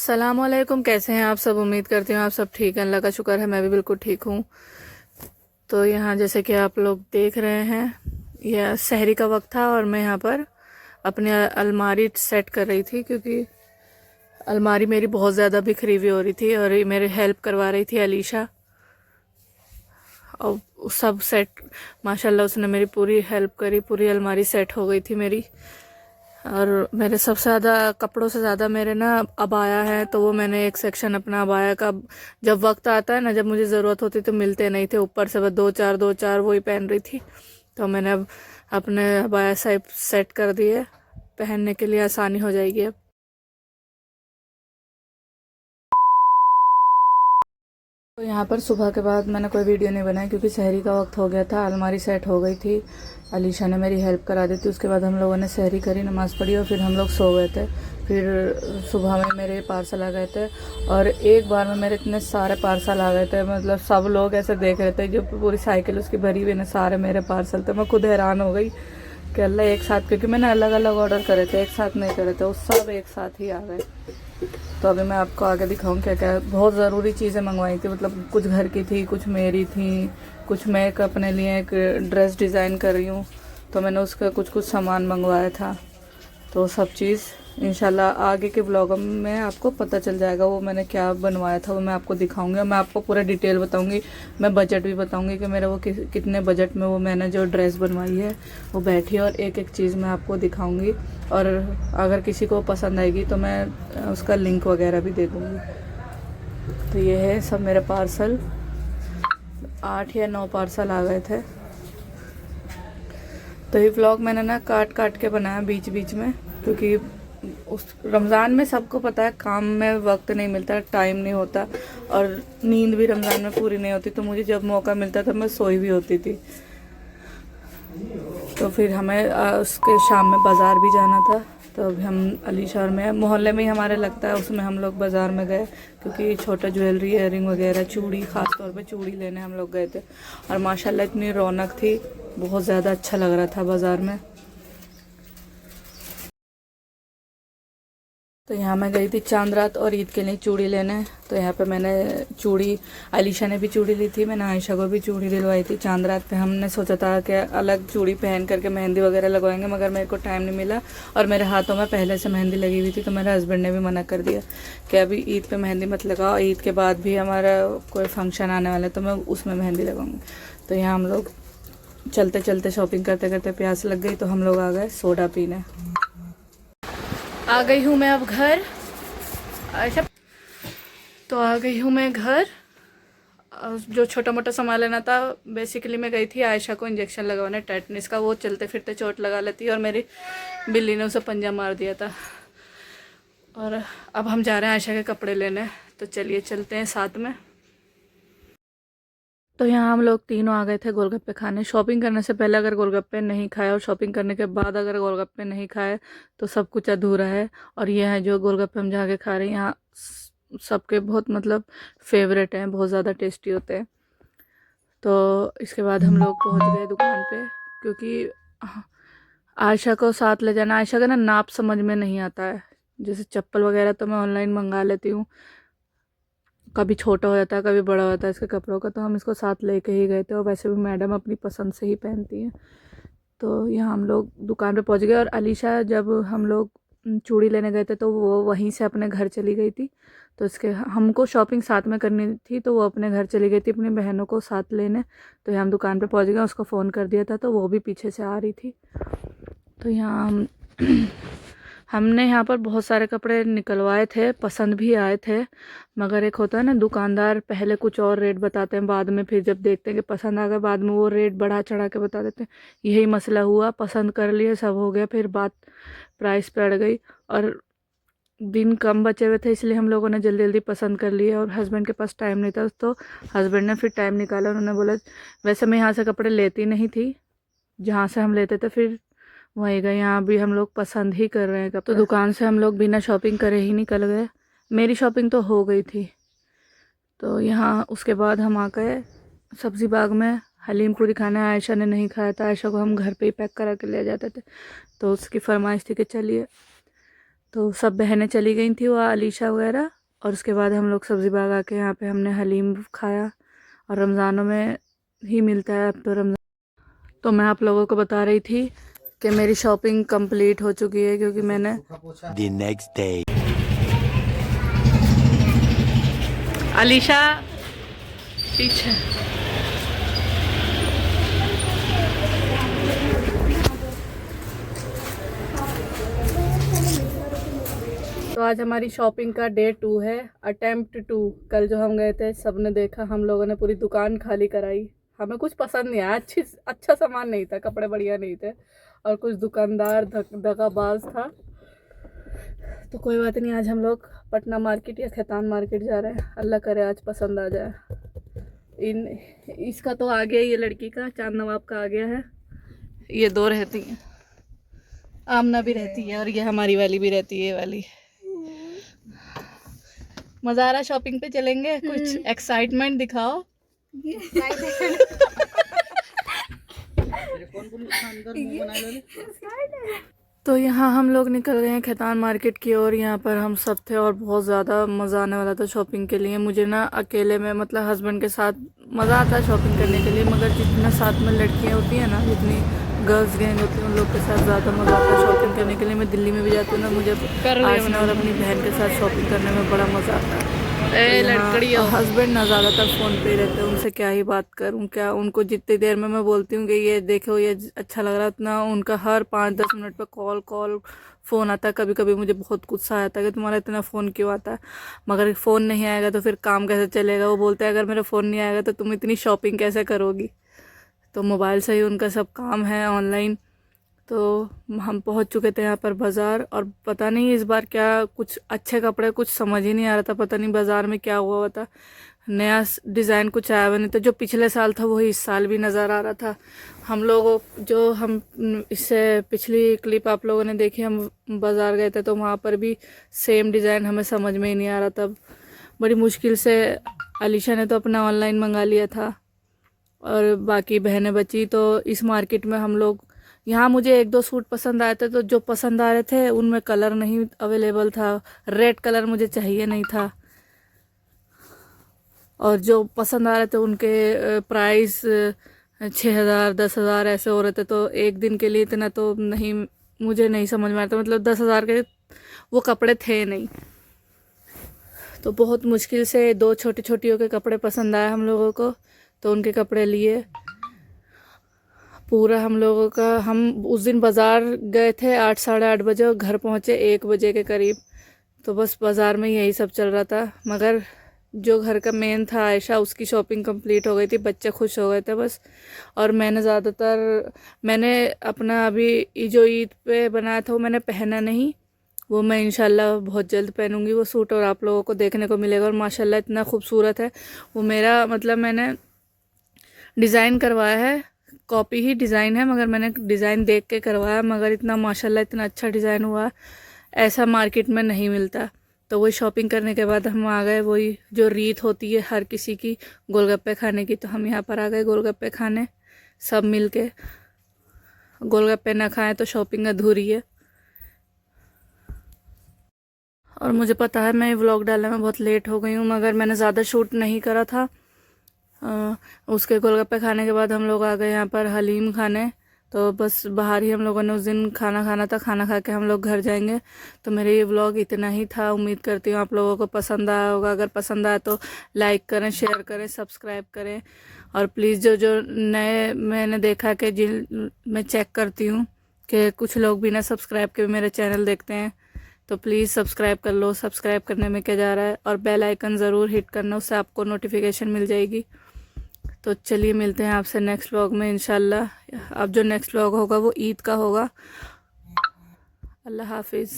अस्सलामुअलैकुम। कैसे हैं आप सब? उम्मीद करती हूँ आप सब ठीक हैं। अल्लाह का शुक्र है, मैं भी बिल्कुल ठीक हूँ। तो यहाँ जैसे कि आप लोग देख रहे हैं, यह सहरी का वक्त था और मैं यहाँ पर अपनी अलमारी सेट कर रही थी, क्योंकि अलमारी मेरी बहुत ज़्यादा बिखरी हुई हो रही थी और ये मेरी हेल्प करवा रही थी अलीशा। और सब सेट, माशाल्लाह उसने मेरी पूरी हेल्प करी, पूरी अलमारी सेट हो गई थी मेरी। और मेरे सबसे ज़्यादा कपड़ों से ज़्यादा मेरे ना अबाया है, तो वो मैंने एक सेक्शन अपना अबाया का, जब वक्त आता है ना, जब मुझे ज़रूरत होती तो मिलते नहीं थे, ऊपर से बस दो चार वही पहन रही थी। तो मैंने अब अपने अबाया साइड सेट कर दिए, पहनने के लिए आसानी हो जाएगी अब। तो यहाँ पर सुबह के बाद मैंने कोई वीडियो नहीं बनाई, क्योंकि सहरी का वक्त हो गया था, अलमारी सेट हो गई थी, अलीशा ने मेरी हेल्प करा दी थी। उसके बाद हम लोगों ने सहरी करी, नमाज़ पढ़ी और फिर हम लोग सो गए थे। फिर सुबह में मेरे पार्सल आ गए थे और एक बार में मेरे इतने सारे पार्सल आ गए थे, मतलब सब लोग ऐसे देख रहे थे, जो पूरी साइकिल उसकी भरी हुई ना, सारे मेरे पार्सल थे। मैं खुद हैरान हो गई कि अल्लाह एक साथ, क्योंकि मैंने अलग अलग ऑर्डर करे थे, एक साथ नहीं करे थे, वो सब एक साथ ही आ गए। तो अभी मैं आपको आगे दिखाऊँ क्या क्या बहुत ज़रूरी चीज़ें मंगवाई थी, मतलब कुछ घर की थी, कुछ मेरी थी, कुछ मैं एक अपने लिए एक ड्रेस डिज़ाइन कर रही हूँ, तो मैंने उसका कुछ कुछ सामान मंगवाया था। तो सब चीज़ इंशाल्लाह आगे के ब्लॉग में आपको पता चल जाएगा, वो मैंने क्या बनवाया था वो मैं आपको दिखाऊंगी और मैं आपको पूरा डिटेल बताऊंगी। मैं बजट भी बताऊंगी कि मेरा वो कितने बजट में वो मैंने जो ड्रेस बनवाई है वो बैठी है, और एक एक चीज़ मैं आपको दिखाऊंगी। और अगर किसी को पसंद आएगी तो मैं उसका लिंक वगैरह भी दे दूँगी। तो ये है सब मेरे पार्सल, 8 या 9 पार्सल आ गए थे। तो ये व्लॉग मैंने ना काट काट के बनाया बीच बीच में, क्योंकि उस रमज़ान में सबको पता है काम में वक्त नहीं मिलता, टाइम नहीं होता, और नींद भी रमज़ान में पूरी नहीं होती। तो मुझे जब मौका मिलता था मैं सोई भी होती थी। तो फिर हमें उसके शाम में बाज़ार भी जाना था, तो अभी हम अलीशहर में मोहल्ले में ही हमारे लगता है, उसमें हम लोग बाज़ार में गए, क्योंकि छोटा ज्वेलरी, इयरिंग वगैरह, चूड़ी, ख़ास तौर पे चूड़ी लेने हम लोग गए थे। और माशाल्लाह इतनी रौनक थी, बहुत ज़्यादा अच्छा लग रहा था बाज़ार में। तो यहाँ मैं गई थी चांद रात और ईद के लिए चूड़ी लेने। तो यहाँ पे मैंने चूड़ी, अलीशा ने भी चूड़ी ली थी, मैंने आयशा को भी चूड़ी दिलवाई थी। चांद रात पे हमने सोचा था कि अलग चूड़ी पहन करके मेहंदी वगैरह लगवाएंगे, मगर मेरे को टाइम नहीं मिला और मेरे हाथों में पहले से मेहंदी लगी हुई थी। तो मेरे हस्बैंड ने भी मना कर दिया कि अभी ईद पे मेहंदी मत लगाओ, ईद के बाद भी हमारा कोई फंक्शन आने वाला है तो मैं उसमें मेहंदी लगाऊंगी। तो यहाँ हम लोग चलते चलते शॉपिंग करते करते प्यास लग गई, तो हम लोग आ गए सोडा पीने। आ गई हूँ मैं अब घर। अच्छा, तो आ गई हूँ मैं घर। जो छोटा मोटा सामान लेना था, बेसिकली मैं गई थी आयशा को इंजेक्शन लगवाने टेटनिस का, वो चलते फिरते चोट लगा लेती है और मेरी बिल्ली ने उसे पंजा मार दिया था। और अब हम जा रहे हैं आयशा के कपड़े लेने, तो चलिए चलते हैं साथ में। तो यहाँ हम लोग तीनों आ गए थे गोलगप्पे खाने। शॉपिंग करने से पहले अगर गोलगप्पे नहीं खाए और शॉपिंग करने के बाद अगर गोलगप्पे नहीं खाए तो सब कुछ अधूरा है। और ये है जो गोलगप्पे हम जहाँ के खा रहे हैं, यहाँ सबके बहुत मतलब फेवरेट हैं, बहुत ज़्यादा टेस्टी होते हैं। तो इसके बाद हम लोग पहुँच गए दुकान पे, क्योंकि आयशा को साथ ले जाना, आयशा का ना नाप समझ में नहीं आता है। जैसे चप्पल वगैरह तो मैं ऑनलाइन मंगा लेती हूँ, कभी छोटा हो जाता है कभी बड़ा होता है इसके कपड़ों का, तो हम इसको साथ लेके ही गए थे। और वैसे भी मैडम अपनी पसंद से ही पहनती हैं। तो यहाँ हम लोग दुकान पे पहुँच गए और अलीशा, जब हम लोग चूड़ी लेने गए थे तो वो वहीं से अपने घर चली गई थी। तो इसके हमको शॉपिंग साथ में करनी थी, तो वो अपने घर चली गई थी अपनी बहनों को साथ लेने। तो यहाँ हम दुकान पे पहुँच गए, उसको फ़ोन कर दिया था तो वो भी पीछे से आ रही थी। तो यहाँ हम हमने यहाँ पर बहुत सारे कपड़े निकलवाए थे, पसंद भी आए थे, मगर एक होता है ना, दुकानदार पहले कुछ और रेट बताते हैं, बाद में फिर जब देखते हैं कि पसंद आ गया, बाद में वो रेट बढ़ा चढ़ा के बता देते हैं। यही मसला हुआ, पसंद कर लिए, सब हो गया, फिर बात प्राइस पे अड़ गई। और दिन कम बचे हुए थे, इसलिए हम लोगों ने जल्दी जल्दी पसंद कर लिए, और हस्बैंड के पास टाइम नहीं था, तो हस्बैंड ने फिर टाइम निकाला। उन्होंने बोला, वैसे मैं यहाँ से कपड़े लेती नहीं थी, जहाँ से हम लेते थे फिर वहीं गए, यहाँ भी हम लोग पसंद ही कर रहे हैं कपड़े। तो दुकान से हम लोग बिना शॉपिंग करे ही निकल गए। मेरी शॉपिंग तो हो गई थी। तो यहाँ उसके बाद हम आ गए सब्ज़ी बाग में हलीम पूरी खाने। आयशा ने नहीं खाया था, आयशा को हम घर पे ही पैक करा के ले जाते थे, तो उसकी फरमाइश थी कि चलिए। तो सब बहनें चली गई थी वहाँ, अलीशा वगैरह। और उसके बाद हम लोग सब्ज़ी बाग आके यहाँ पे हमने हलीम खाया, और रमज़ानों में ही मिलता है अब तो रमज़ान। तो मैं आप लोगों को बता रही थी कि मेरी शॉपिंग कंप्लीट हो चुकी है, क्योंकि मैंने The next day. अलीशा पीछे। तो आज हमारी शॉपिंग का डे 2 है, अटेम्प्ट 2। कल जो हम गए थे सब ने देखा, हम लोगों ने पूरी दुकान खाली कराई। हमें कुछ पसंद नहीं आया, अच्छा सामान नहीं था, कपड़े बढ़िया नहीं थे, और कुछ दुकानदार दगाबाज था। तो कोई बात नहीं, आज हम लोग पटना मार्केट या खैतान मार्केट जा रहे हैं। अल्लाह करे आज पसंद आ जाए। इसका तो आ गया, ये लड़की का चांद नवाब का आ गया है। ये 2 रहती हैं, आमना भी रहती है, और ये हमारी वाली भी रहती है, ये वाली। मजा आ रहा शॉपिंग पे चलेंगे, कुछ एक्साइटमेंट दिखाओ। तो यहाँ हम लोग निकल गए हैं खैतान मार्केट की ओर। यहाँ पर हम सब थे और बहुत ज़्यादा मज़ा आने वाला था शॉपिंग के लिए। मुझे ना अकेले में, मतलब हस्बैंड के साथ मज़ा आता है शॉपिंग करने के लिए, मगर जितना साथ में लड़कियाँ होती हैं ना, जितनी गर्ल्स गैंग होती है, उन लोग के साथ ज़्यादा मज़ा आता है शॉपिंग करने के लिए। मैं दिल्ली में भी जाती हूँ ना, मुझे आसना और अपनी बहन के साथ शॉपिंग करने में बड़ा मज़ा आता है। हस्बैंड ना ज़्यादातर फ़ोन पे ही रहते हैं, उनसे क्या ही बात करूँ। क्या उनको जितनी देर में मैं बोलती हूँ कि ये देखो ये अच्छा लग रहा है, उतना उनका हर 5-10 मिनट पे कॉल फ़ोन आता है। कभी कभी मुझे बहुत गुस्सा आता है कि तुम्हारा इतना फ़ोन क्यों आता है, मगर फ़ोन नहीं आएगा तो फिर काम कैसे चलेगा। वो बोलते हैं अगर मेरा फ़ोन नहीं आएगा तो तुम इतनी शॉपिंग कैसे करोगी। तो मोबाइल से ही उनका सब काम है ऑनलाइन। तो हम पहुंच चुके थे यहाँ पर बाज़ार, और पता नहीं इस बार क्या, कुछ अच्छे कपड़े कुछ समझ ही नहीं आ रहा था। पता नहीं बाज़ार में क्या हुआ था, नया डिज़ाइन कुछ आया हुआ नहीं था। जो पिछले साल था वही इस साल भी नज़र आ रहा था। हम लोगों जो हम इससे पिछली क्लिप आप लोगों ने देखी, हम बाज़ार गए थे तो वहाँ पर भी सेम डिज़ाइन हमें समझ में ही नहीं आ रहा था। बड़ी मुश्किल से अलीशा ने तो अपना ऑनलाइन मंगा लिया था, और बाकी बहनें बची। तो इस मार्केट में हम लोग, यहाँ मुझे 1-2 सूट पसंद आए थे, तो जो पसंद आ रहे थे उनमें कलर नहीं अवेलेबल था। रेड कलर मुझे चाहिए नहीं था, और जो पसंद आ रहे थे उनके प्राइस 6,000 10,000 ऐसे हो रहे थे। तो एक दिन के लिए इतना तो नहीं, मुझे नहीं समझ में आता, मतलब 10,000 के वो कपड़े थे नहीं। तो बहुत मुश्किल से 2 छोटी छोटियों के कपड़े पसंद आए हम लोगों को, तो उनके कपड़े लिए। पूरा हम लोगों का, हम उस दिन बाज़ार गए थे 8 साढ़े 8 बजे, और घर पहुँचे 1 बजे के करीब। तो बस बाज़ार में यही सब चल रहा था, मगर जो घर का मेन था आयशा, उसकी शॉपिंग कंप्लीट हो गई थी, बच्चे खुश हो गए थे बस। और मैंने अपना अभी जो ईद पे बनाया था वो मैंने पहना नहीं। वो मैं इंशाल्लाह बहुत जल्द पहनूंगी वो सूट, और आप लोगों को देखने को मिलेगा। और माशाल्लाह इतना खूबसूरत है वो। मेरा मतलब मैंने डिज़ाइन करवाया है, कॉपी ही डिज़ाइन है, मगर मैंने डिज़ाइन देख के करवाया, मगर इतना माशाल्लाह इतना अच्छा डिज़ाइन हुआ, ऐसा मार्केट में नहीं मिलता। तो वही शॉपिंग करने के बाद हम आ गए, वही जो रीत होती है हर किसी की, गोलगप्पे खाने की। तो हम यहाँ पर आ गए गोलगप्पे खाने, सब मिल के। गोलगप्पे ना खाएं तो शॉपिंग अधूरी है। और मुझे पता है मैं व्लॉग डालने में बहुत लेट हो गई हूँ, मगर मैंने ज़्यादा शूट नहीं करा था। उसके गोलगप्पे खाने के बाद हम लोग आ गए यहाँ पर हलीम खाने। तो बस बाहर ही हम लोगों ने उस दिन खाना खाना था, खाना खा के हम लोग घर जाएंगे। तो मेरे ये व्लॉग इतना ही था, उम्मीद करती हूँ आप लोगों को पसंद आया होगा। अगर पसंद आया तो लाइक करें, शेयर करें, सब्सक्राइब करें। और प्लीज़ जो जो नए, मैंने देखा कि जिन मैं चेक करती हूँ कि कुछ लोग बिना सब्सक्राइब के भी मेरे चैनल देखते हैं, तो प्लीज़ सब्सक्राइब कर लो। सब्सक्राइब करने में क्या जा रहा है, और बेल आइकन ज़रूर हिट करना, उससे आपको नोटिफिकेशन मिल जाएगी। तो चलिए मिलते हैं आपसे नेक्स्ट व्लॉग में इंशाल्लाह। अब जो नेक्स्ट व्लॉग होगा वो ईद का होगा। अल्लाह हाफिज़।